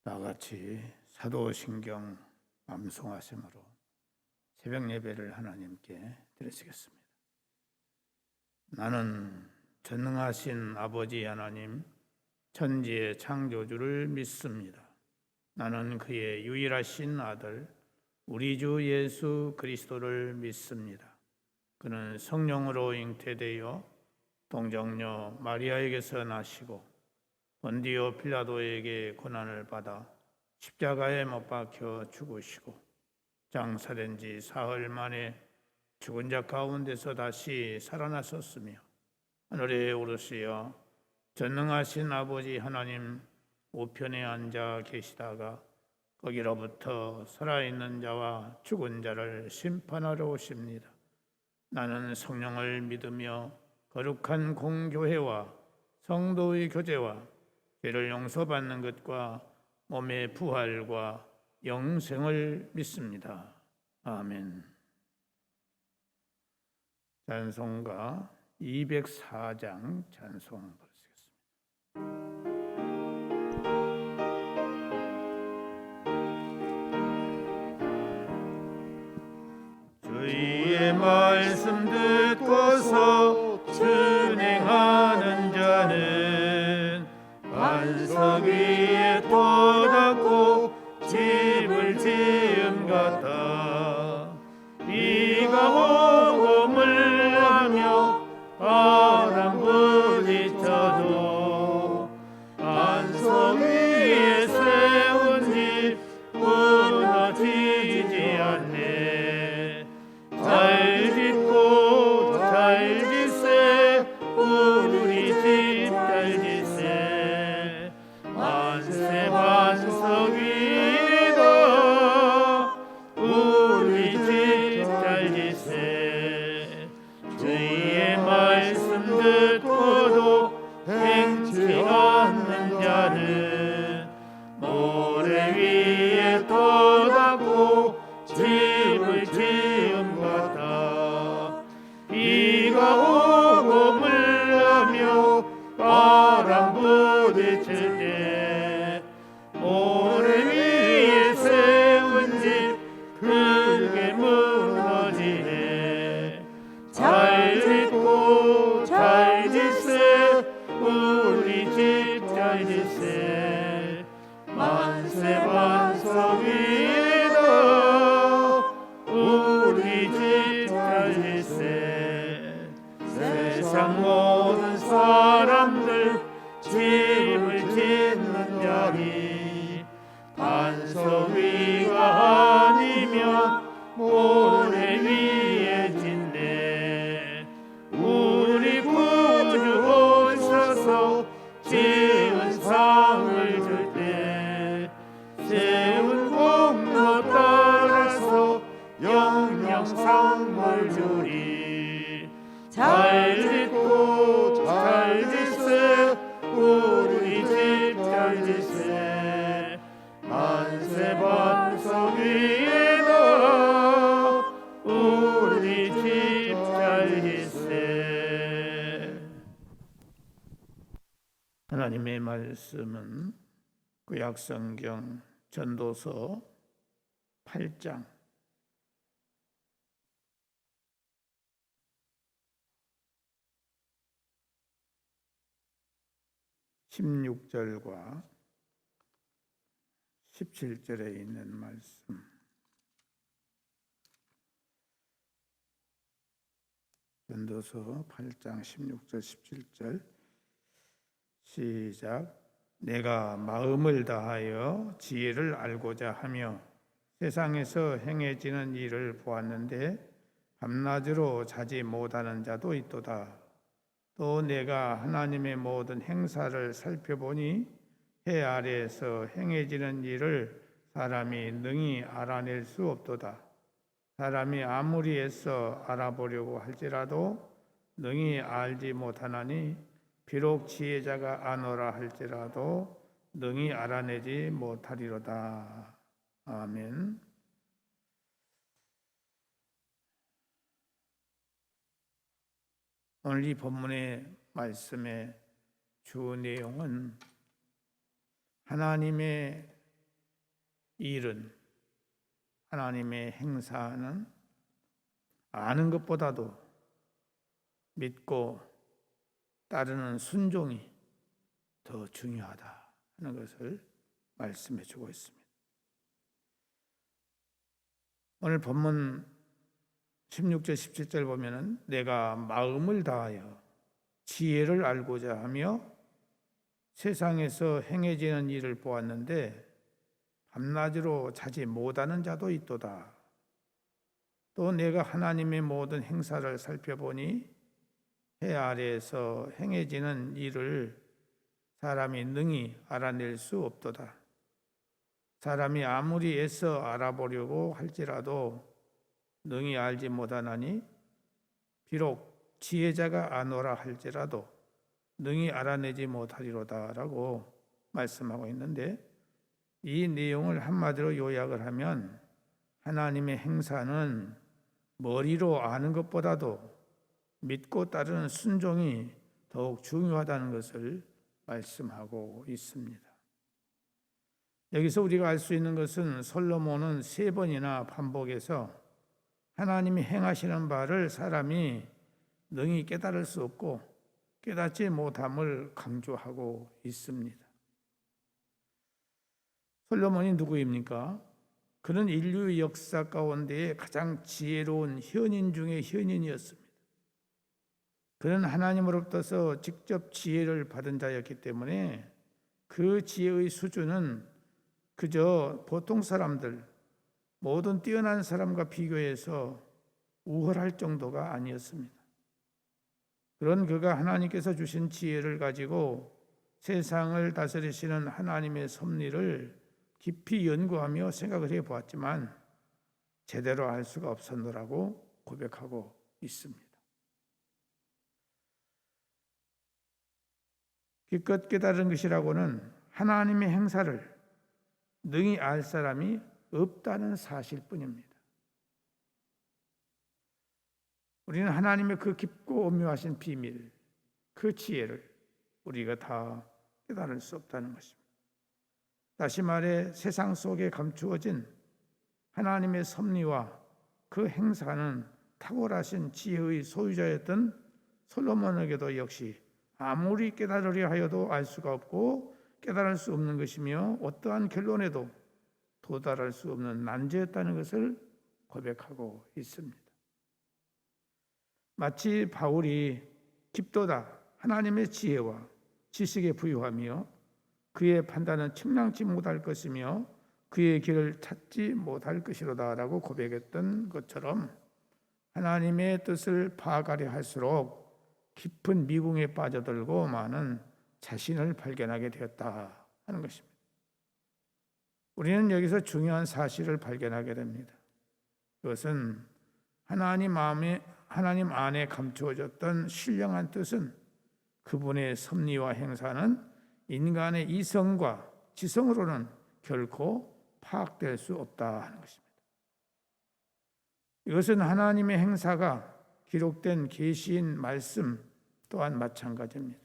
나같이 사도신경 암송하심으로 새벽 예배를 하나님께 드리시겠습니다. 나는 전능하신 아버지 하나님, 천지의 창조주를 믿습니다. 나는 그의 유일하신 아들, 우리 주 예수 그리스도를 믿습니다. 그는 성령으로 잉태되어 동정녀 마리아에게서 나시고 본디오 필라도에게 고난을 받아 십자가에 못 박혀 죽으시고 장사된 지 사흘 만에 죽은 자 가운데서 다시 살아나셨으며 하늘에 오르시어 전능하신 아버지 하나님 우편에 앉아 계시다가 거기로부터 살아있는 자와 죽은 자를 심판하러 오십니다. 나는 성령을 믿으며 거룩한 공교회와 성도의 교제와 죄를 용서받는 것과 몸의 부활과 영생을 믿습니다. 아멘. 찬송가 204장 찬송 부르시겠습니다. 주의 말씀 듣고서 준행하는 자는 반석 위에 떠닫고 집을 지은 같다. 비가 오고 물하며 바람 부딪혀도 반석 위에 세운 집 무너지지 않네. 잘 짓고 잘 짓세 우리 집 잘 짓세. 만세 반석 위에다 우리 집 잘 짓세. 주의 말씀 듣고도 행치 않는 자는 모래 위에 떠닫고 집을 지은 같다. 비가 오고 물하며 바람 부딪힐 때 모래 위에 세운 집 크게 무너지네. 잘 짓고 잘 짓세 우리 집 잘 짓세. 만세 반석 위에다 우리 집 잘 짓세. 세상 모든 사람들 집을 짓는 자리 반석 위가 아니면 모래 위에 짓네. 우리 구주 오셔서 지은 상을 줄 때 세운 공로 따라서 영영 상을 주리. 잘 짓고 잘 짓세 우리 집 잘 짓세. 만세 반석 위에다 우리 집 잘 짓세. 하나님의 말씀은 구약성경 전도서 8장 16절과 17절에 있는 말씀. 전도서 8장 16절 17절 시작. 내가 마음을 다하여 지혜를 알고자 하며 세상에서 행해지는 일을 보았는데 밤낮으로 자지 못하는 자도 있도다. 또 내가 하나님의 모든 행사를 살펴보니 해 아래에서 행해지는 일을 사람이 능히 알아낼 수 없도다. 사람이 아무리 애써 알아보려고 할지라도 능히 알지 못하나니 비록 지혜자가 아노라 할지라도 능히 알아내지 못하리로다. 아멘. 오늘 이 본문의 말씀의 주 내용은 하나님의 일은, 하나님의 행사는 아는 것보다도 믿고 따르는 순종이 더 중요하다 하는 것을 말씀해 주고 있습니다. 오늘 본문 16절 17절 보면은 내가 마음을 다하여 지혜를 알고자 하며 세상에서 행해지는 일을 보았는데 밤낮으로 자지 못하는 자도 있도다. 또 내가 하나님의 모든 행사를 살펴보니 해 아래에서 행해지는 일을 사람이 능히 알아낼 수 없도다. 사람이 아무리 애써 알아보려고 할지라도 능히 알지 못하나니 비록 지혜자가 아노라 할지라도 능히 알아내지 못하리로다 라고 말씀하고 있는데, 이 내용을 한마디로 요약을 하면 하나님의 행사는 머리로 아는 것보다도 믿고 따르는 순종이 더욱 중요하다는 것을 말씀하고 있습니다. 여기서 우리가 알 수 있는 것은 솔로몬은 3번이나 반복해서 하나님이 행하시는 바를 사람이 능히 깨달을 수 없고 깨닫지 못함을 강조하고 있습니다. 솔로몬이 누구입니까? 그는 인류의 역사 가운데 가장 지혜로운 현인 중에 현인이었습니다. 그는 하나님으로부터 직접 지혜를 받은 자였기 때문에 그 지혜의 수준은 그저 보통 사람들, 모든 뛰어난 사람과 비교해서 우월할 정도가 아니었습니다. 그런 그가 하나님께서 주신 지혜를 가지고 세상을 다스리시는 하나님의 섭리를 깊이 연구하며 생각을 해보았지만 제대로 알 수가 없었노라고 고백하고 있습니다. 기껏 깨달은 것이라고는 하나님의 행사를 능히 알 사람이 없다는 사실뿐입니다. 우리는 하나님의 그 깊고 오묘하신 비밀, 그 지혜를 우리가 다 깨달을 수 없다는 것입니다. 다시 말해 세상 속에 감추어진 하나님의 섭리와 그 행사는 탁월하신 지혜의 소유자였던 솔로몬에게도 역시 아무리 깨달으려 하여도 알 수가 없고 깨달을 수 없는 것이며 어떠한 결론에도 도달할 수 없는 난제였다는 것을 고백하고 있습니다. 마치 바울이 깊도다 하나님의 지혜와 지식에 부유하며 그의 판단은 측량치 못할 것이며 그의 길을 찾지 못할 것이로다 라고 고백했던 것처럼 하나님의 뜻을 파악하려 할수록 깊은 미궁에 빠져들고 많은 자신을 발견하게 되었다 하는 것입니다. 우리는 여기서 중요한 사실을 발견하게 됩니다. 그것은 하나님 안에 감추어졌던 신령한 뜻은 그분의 섭리와 행사는 인간의 이성과 지성으로는 결코 파악될 수 없다 하는 것입니다. 이것은 하나님의 행사가 기록된 계시인 말씀 또한 마찬가지입니다.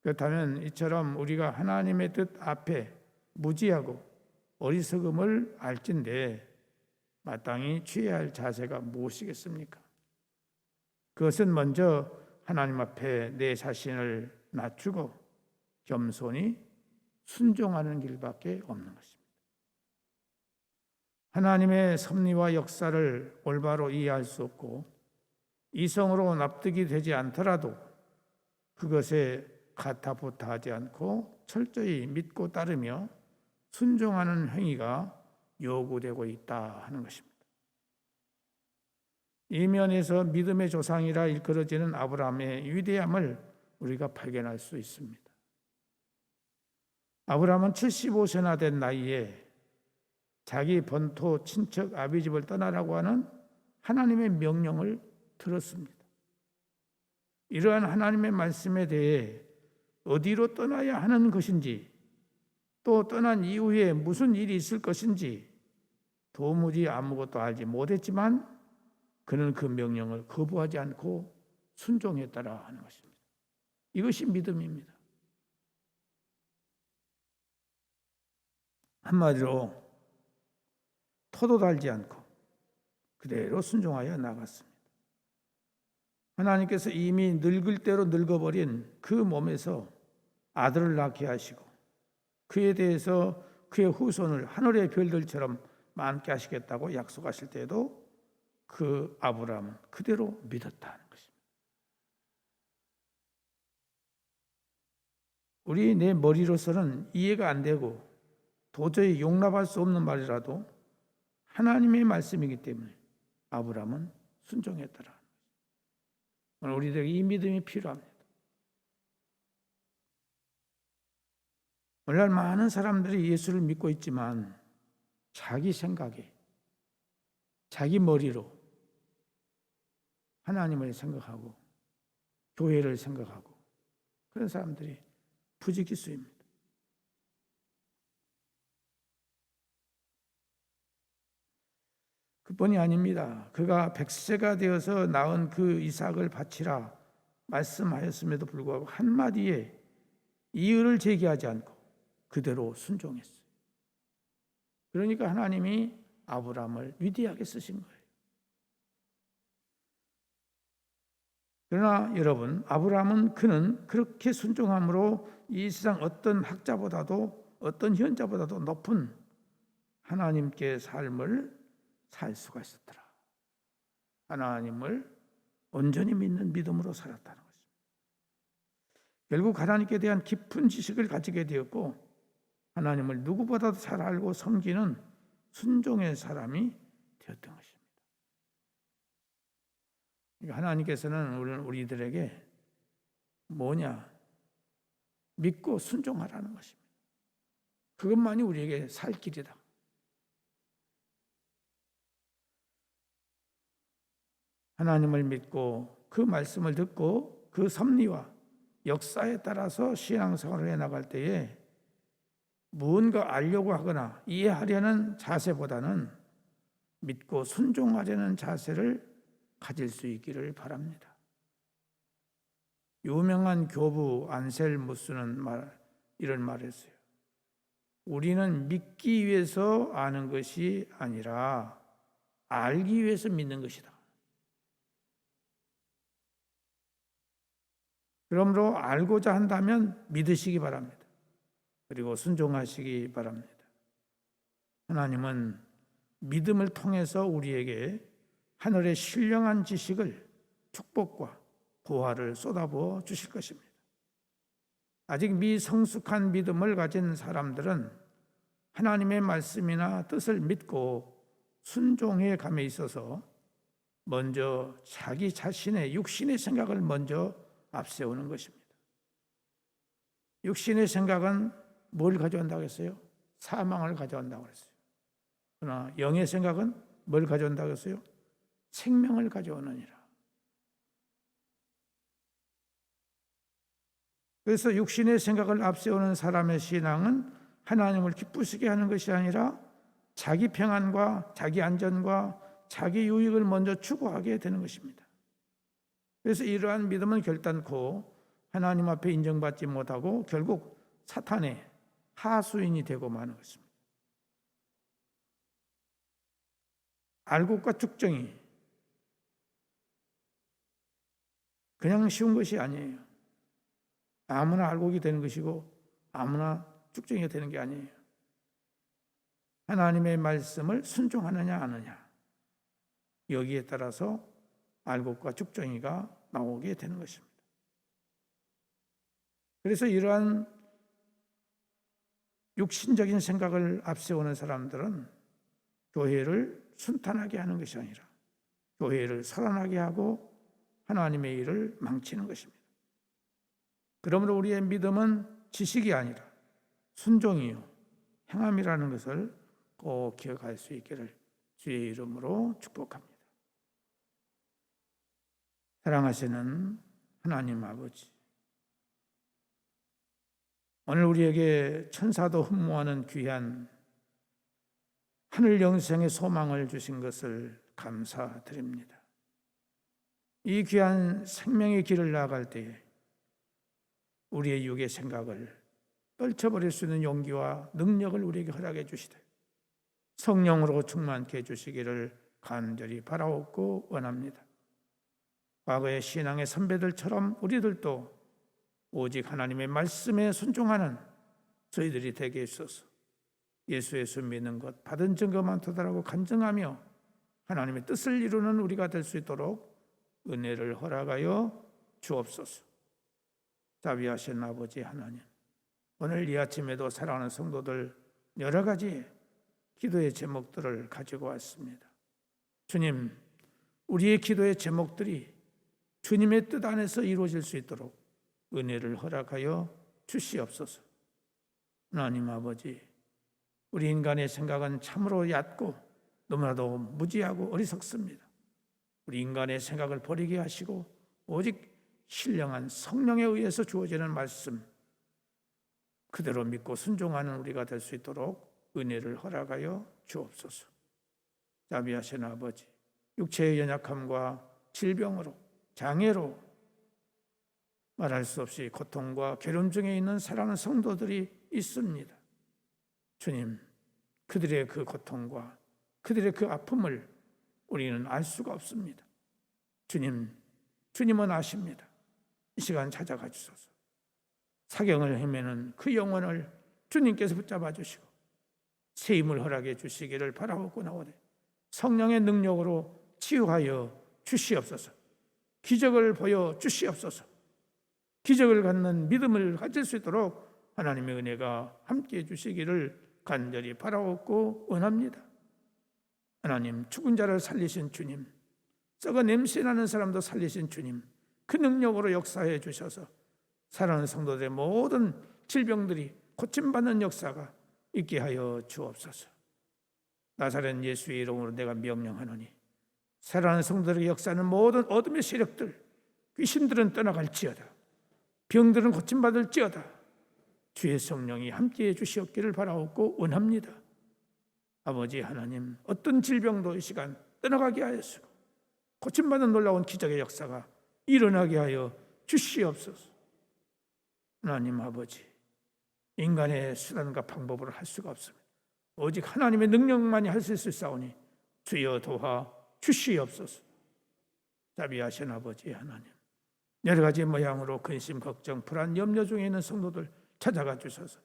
그렇다면 이처럼 우리가 하나님의 뜻 앞에 무지하고 어리석음을 알진대 마땅히 취해야 할 자세가 무엇이겠습니까? 그것은 먼저 하나님 앞에 내 자신을 낮추고 겸손히 순종하는 길밖에 없는 것입니다. 하나님의 섭리와 역사를 올바로 이해할 수 없고 이성으로 납득이 되지 않더라도 그것에 가타부타하지 않고 철저히 믿고 따르며 순종하는 행위가 요구되고 있다 하는 것입니다. 이 면에서 믿음의 조상이라 일컬어지는 아브라함의 위대함을 우리가 발견할 수 있습니다. 아브라함은 75세나 된 나이에 자기 본토 친척 아비집을 떠나라고 하는 하나님의 명령을 들었습니다. 이러한 하나님의 말씀에 대해 어디로 떠나야 하는 것인지 또 떠난 이후에 무슨 일이 있을 것인지 도무지 아무것도 알지 못했지만 그는 그 명령을 거부하지 않고 순종했다라 하는 것입니다. 이것이 믿음입니다. 한마디로 토도 달지 않고 그대로 순종하여 나갔습니다. 하나님께서 이미 늙을 대로 늙어버린 그 몸에서 아들을 낳게 하시고 그에 대해서 그의 후손을 하늘의 별들처럼 많게 하시겠다고 약속하실 때에도 그 아브라함은 그대로 믿었다는 것입니다. 우리 내 머리로서는 이해가 안 되고 도저히 용납할 수 없는 말이라도 하나님의 말씀이기 때문에 아브라함은 순종했더라. 오늘 우리들에게 이 믿음이 필요합니다. 오늘날 많은 사람들이 예수를 믿고 있지만 자기 생각에, 자기 머리로 하나님을 생각하고 교회를 생각하고 그런 사람들이 부지기수입니다. 그뿐이 아닙니다. 그가 100세가 되어서 낳은 그 이삭을 바치라 말씀하였음에도 불구하고 한마디에 이의를 제기하지 않고 그대로 순종했어요. 그러니까 하나님이 아브라함을 위대하게 쓰신 거예요. 그러나 여러분, 아브라함은 그는 그렇게 순종함으로 이 세상 어떤 학자보다도 어떤 현자보다도 높은 하나님께 삶을 살 수가 있었더라. 하나님을 온전히 믿는 믿음으로 살았다는 것입니다. 결국 하나님께 대한 깊은 지식을 가지게 되었고 하나님을 누구보다도 잘 알고 섬기는 순종의 사람이 되었던 것입니다. 하나님께서는 우리들에게 뭐냐? 믿고 순종하라는 것입니다. 그것만이 우리에게 살 길이다. 하나님을 믿고 그 말씀을 듣고 그 섭리와 역사에 따라서 신앙생활을 해나갈 때에 무언가 알려고 하거나 이해하려는 자세보다는 믿고 순종하려는 자세를 가질 수 있기를 바랍니다. 유명한 교부 안셀무스는 이런 말을 했어요. 우리는 믿기 위해서 아는 것이 아니라 알기 위해서 믿는 것이다. 그러므로 알고자 한다면 믿으시기 바랍니다. 그리고 순종하시기 바랍니다. 하나님은 믿음을 통해서 우리에게 하늘의 신령한 지식을, 축복과 부활을 쏟아부어 주실 것입니다. 아직 미성숙한 믿음을 가진 사람들은 하나님의 말씀이나 뜻을 믿고 순종해 감에 있어서 먼저 자기 자신의 육신의 생각을 먼저 앞세우는 것입니다. 육신의 생각은 뭘 가져온다고 했어요? 사망을 가져온다고 했어요. 그러나 영의 생각은 뭘 가져온다고 했어요? 생명을 가져오느니라. 그래서 육신의 생각을 앞세우는 사람의 신앙은 하나님을 기쁘시게 하는 것이 아니라 자기 평안과 자기 안전과 자기 유익을 먼저 추구하게 되는 것입니다. 그래서 이러한 믿음은 결단코 하나님 앞에 인정받지 못하고 결국 사탄의 하수인이 되고 마는 것입니다. 알곡과 죽정이 그냥 쉬운 것이 아니에요. 아무나 알곡이 되는 것이고 아무나 죽정이가 되는 게 아니에요. 하나님의 말씀을 순종하느냐 안 하느냐, 여기에 따라서 알곡과 죽정이가 나오게 되는 것입니다. 그래서 이러한 육신적인 생각을 앞세우는 사람들은 교회를 순탄하게 하는 것이 아니라 교회를 살아나게 하고 하나님의 일을 망치는 것입니다. 그러므로 우리의 믿음은 지식이 아니라 순종이요 행함이라는 것을 꼭 기억할 수 있기를 주의 이름으로 축복합니다. 사랑하시는 하나님 아버지, 오늘 우리에게 천사도 흠모하는 귀한 하늘 영생의 소망을 주신 것을 감사드립니다. 이 귀한 생명의 길을 나아갈 때에 우리의 육의 생각을 떨쳐버릴 수 있는 용기와 능력을 우리에게 허락해 주시되 성령으로 충만케 해주시기를 간절히 바라옵고 원합니다. 과거의 신앙의 선배들처럼 우리들도 오직 하나님의 말씀에 순종하는 저희들이 되게 해주소서. 예수 믿는 것, 받은 증거만 도달하고 간증하며 하나님의 뜻을 이루는 우리가 될 수 있도록 은혜를 허락하여 주옵소서. 자비하신 아버지 하나님, 오늘 이 아침에도 사랑하는 성도들 여러 가지 기도의 제목들을 가지고 왔습니다. 주님, 우리의 기도의 제목들이 주님의 뜻 안에서 이루어질 수 있도록 은혜를 허락하여 주시옵소서. 하나님 아버지, 우리 인간의 생각은 참으로 얕고 너무나도 무지하고 어리석습니다. 우리 인간의 생각을 버리게 하시고 오직 신령한 성령에 의해서 주어지는 말씀 그대로 믿고 순종하는 우리가 될 수 있도록 은혜를 허락하여 주옵소서. 자비하신 아버지, 육체의 연약함과 질병으로 장애로 말할 수 없이 고통과 괴로움 중에 있는 사랑하는 성도들이 있습니다. 주님, 그들의 그 고통과 그들의 그 아픔을 우리는 알 수가 없습니다. 주님은 아십니다. 이 시간 찾아가 주소서. 사경을 헤매는 그 영혼을 주님께서 붙잡아 주시고 새 힘을 허락해 주시기를 바라옵고 나오되 성령의 능력으로 치유하여 주시옵소서. 기적을 보여 주시옵소서. 기적을 갖는 믿음을 가질 수 있도록 하나님의 은혜가 함께해 주시기를 간절히 바라옵고 원합니다. 하나님, 죽은 자를 살리신 주님, 썩어 냄새나는 사람도 살리신 주님, 그 능력으로 역사해 주셔서 사랑하는 성도들의 모든 질병들이 고침받는 역사가 있게 하여 주옵소서. 나사렛 예수의 이름으로 내가 명령하노니 사랑하는 성도들의 역사는 모든 어둠의 세력들, 귀신들은 떠나갈지어다. 병들은 고침받을지어다. 주의 성령이 함께해 주시옵기를 바라옵고 원합니다. 아버지 하나님, 어떤 질병도 이 시간 떠나가게 하였으고 고침받는 놀라운 기적의 역사가 일어나게 하여 주시옵소서. 하나님 아버지, 인간의 수단과 방법으로 할 수가 없습니다. 오직 하나님의 능력만이 할 수 있사오니 주여 도와 주시옵소서. 자비하신 아버지 하나님, 여러 가지 모양으로 근심, 걱정, 불안, 염려 중에 있는 성도들 찾아가 주셔서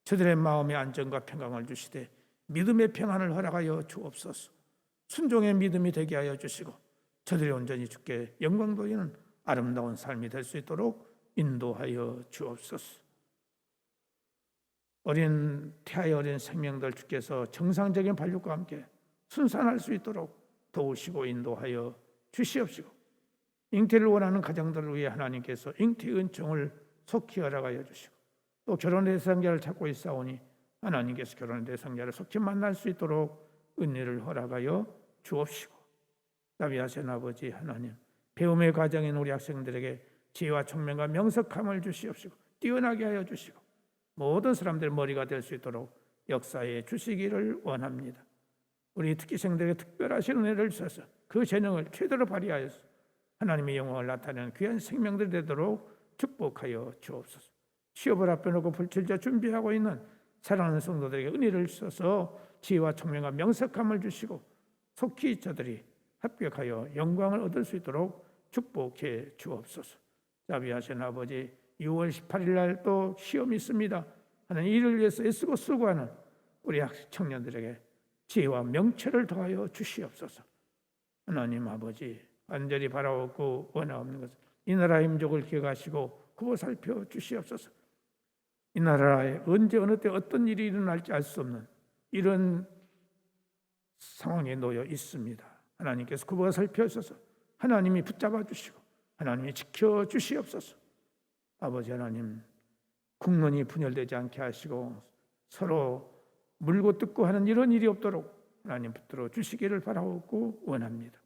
저들의 마음의 안정과 평강을 주시되 믿음의 평안을 허락하여 주옵소서. 순종의 믿음이 되게 하여 주시고 저들이 온전히 주께 영광 돌리는 아름다운 삶이 될 수 있도록 인도하여 주옵소서. 태아의 어린 생명들 주께서 정상적인 발육과 함께 순산할 수 있도록 도우시고 인도하여 주시옵시고 잉태를 원하는 가정들을 위해 하나님께서 잉태 은총을 속히 허락하여 주시고 또 결혼의 대상자를 찾고 있사오니 하나님께서 결혼의 대상자를 속히 만날 수 있도록 은혜를 허락하여 주옵시고 자비하신 아버지 하나님, 배움의 과정인 우리 학생들에게 지혜와 총명과 명석함을 주시옵시고 뛰어나게 하여 주시고 모든 사람들의 머리가 될 수 있도록 역사해 주시기를 원합니다. 우리 특기생들에게 특별하신 은혜를 주셔서 그 재능을 최대로 발휘하여서 하나님의 영광을 나타내는 귀한 생명들이 되도록 축복하여 주옵소서. 취업을 앞에 놓고 불칠자 준비하고 있는 사랑하는 성도들에게 은혜를 주셔서 지혜와 총명과 명석함을 주시고 속히 저들이 합격하여 영광을 얻을 수 있도록 축복해 주옵소서. 자비하신 아버지, 6월 18일 날 또 시험이 있습니다. 하나님, 이를 위해서 애쓰고 수고하는 우리 청년들에게 지혜와 명철을 더하여 주시옵소서. 하나님 아버지, 간절히 바라옵고 원하옵는 것은 이 나라의 민족을 기억하시고 구워 살펴 주시옵소서. 이 나라에 언제 어느 때 어떤 일이 일어날지 알 수 없는 이런 상황에 놓여 있습니다. 하나님께서 구워 살펴주셔서 하나님이 붙잡아 주시고 하나님이 지켜 주시옵소서. 아버지 하나님, 국론이 분열되지 않게 하시고 서로 물고 뜯고 하는 이런 일이 없도록 하나님 붙들어 주시기를 바라옵고 원합니다.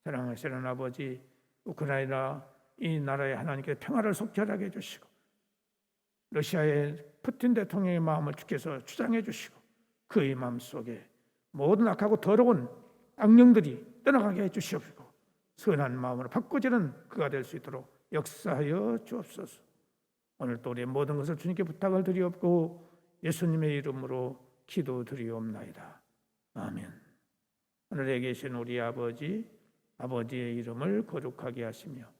사랑하시는 아버지, 우크라이나 이 나라에 하나님께서 평화를 속히 하게 해주시고 러시아의 푸틴 대통령의 마음을 주께서 주장해 주시고 그의 마음속에 모든 악하고 더러운 악령들이 떠나가게 해주시옵시고 선한 마음으로 바꿔지는 그가 될 수 있도록 역사하여 주옵소서. 오늘 또 우리의 모든 것을 주님께 부탁을 드리옵고 예수님의 이름으로 기도드리옵나이다. 아멘. 하늘에 계신 우리 아버지, 아버지의 이름을 거룩하게 하시며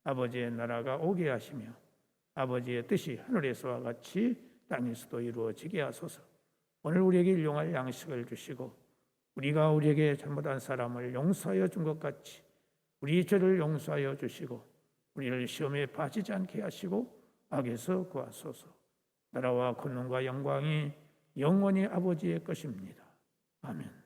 아버지의 나라가 오게 하시며 아버지의 뜻이 하늘에서와 같이 땅에서도 이루어지게 하소서. 오늘 우리에게 일용할 양식을 주시고 우리가 우리에게 잘못한 사람을 용서하여 준 것 같이 우리 죄를 용서하여 주시고 우리를 시험에 빠지지 않게 하시고 악에서 구하소서. 나라와 권능과 영광이 영원히 아버지의 것입니다. 아멘.